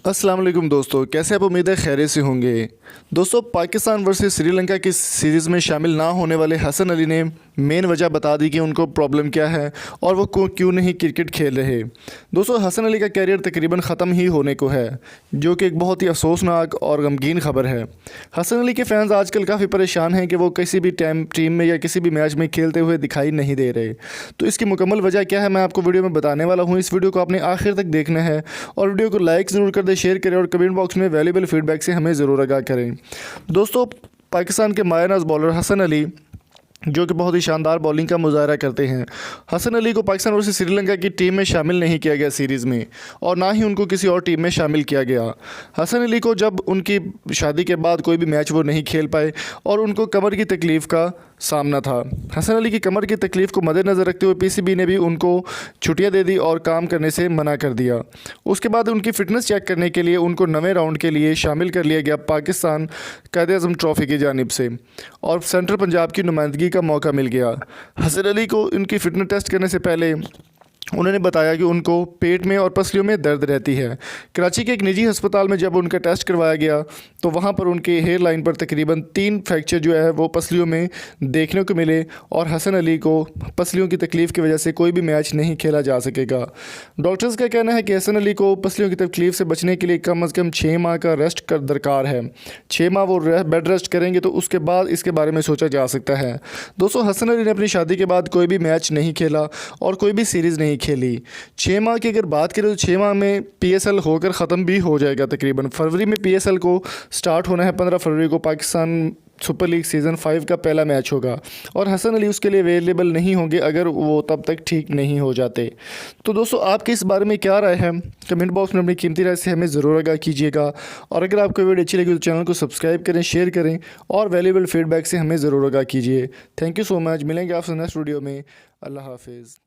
अस्सलाम वालेकुम दोस्तों, कैसे आप? उम्मीद है खैरियत से होंगे। दोस्तों, पाकिस्तान वर्सेस श्रीलंका की सीरीज़ में शामिल ना होने वाले हसन अली ने मेन वजह बता दी कि उनको प्रॉब्लम क्या है और वो क्यों नहीं क्रिकेट खेल रहे। दोस्तों, हसन अली का कैरियर तकरीबन ख़त्म ही होने को है, जो कि एक बहुत ही अफसोसनाक और गमगीन खबर है। हसन अली के फैंस आजकल काफ़ी परेशान हैं कि वो किसी भी टीम में या किसी भी मैच में खेलते हुए दिखाई नहीं दे रहे। तो इसकी मुकम्मल वजह क्या है, मैं आपको वीडियो में बताने वाला हूँ। इस वीडियो को आपने आखिर तक देखना है और वीडियो को लाइक ज़रूर कर दें, शेयर करें और कमेंट बॉक्स में वैल्यूबल फीडबैक से हमें ज़रूर आगाह करें। दोस्तों, पाकिस्तान के मायनाज बॉलर हसन अली, जो कि बहुत ही शानदार बॉलिंग का मुजाहरा करते हैं, हसन अली को पाकिस्तान वर्सेस श्रीलंका की टीम में शामिल नहीं किया गया सीरीज़ में, और ना ही उनको किसी और टीम में शामिल किया गया। हसन अली को जब उनकी शादी के बाद कोई भी मैच वो नहीं खेल पाए और उनको कमर की तकलीफ़ का सामना था। हसन अली की कमर की तकलीफ़ को मद्देनज़र रखते हुए पीसीबी ने भी उनको छुट्टियां दे दी और काम करने से मना कर दिया। उसके बाद उनकी फ़िटनेस चेक करने के लिए उनको 9वें राउंड के लिए शामिल कर लिया गया पाकिस्तान कायद-ए-आज़म ट्रॉफ़ी की जानिब से, और सेंट्रल पंजाब की नुमाइंदगी का मौका मिल गया। हसन अली को उनकी फ़िटनेस टेस्ट करने से पहले उन्होंने बताया कि उनको पेट में और पसलियों में दर्द रहती है। कराची के एक निजी अस्पताल में जब उनका टेस्ट करवाया गया तो वहाँ पर उनके हेयर लाइन पर तकरीबन 3 फ्रैक्चर जो है वो पसलियों में देखने को मिले, और हसन अली को पसलियों की तकलीफ़ की वजह से कोई भी मैच नहीं खेला जा सकेगा। डॉक्टर्स का कहना है कि हसन अली को पसलियों की तकलीफ़ से बचने के लिए कम अज़ कम 6 माह का रेस्ट कर दरकार है। 6 माह वो बेड रेस्ट करेंगे तो उसके बाद इसके बारे में सोचा जा सकता है। दोस्तों, हसन अली ने अपनी शादी के बाद कोई भी मैच नहीं खेला और कोई भी सीरीज़ नहीं खेली। 6 माह की अगर बात करें तो 6 माह में पीएसएल होकर ख़त्म भी हो जाएगा। तकरीबन फरवरी में पीएसएल को स्टार्ट होना है। 15 फरवरी को पाकिस्तान सुपर लीग सीज़न 5 का पहला मैच होगा और हसन अली उसके लिए अवेलेबल नहीं होंगे अगर वो तब तक ठीक नहीं हो जाते। तो दोस्तों, आपके इस बारे में क्या राय है? कमेंट बॉक्स में अपनी कीमती राय से हमें ज़रूर आगाह कीजिएगा, और अगर आपको वीडियो अच्छी लगी तो चैनल को सब्सक्राइब करें, शेयर करें और वैल्यूबल फीडबैक से हमें ज़रूर आगाह कीजिए। Thank you so much. मिलेंगे आपसे नेक्स्ट वीडियो में। अल्लाह हाफिज़।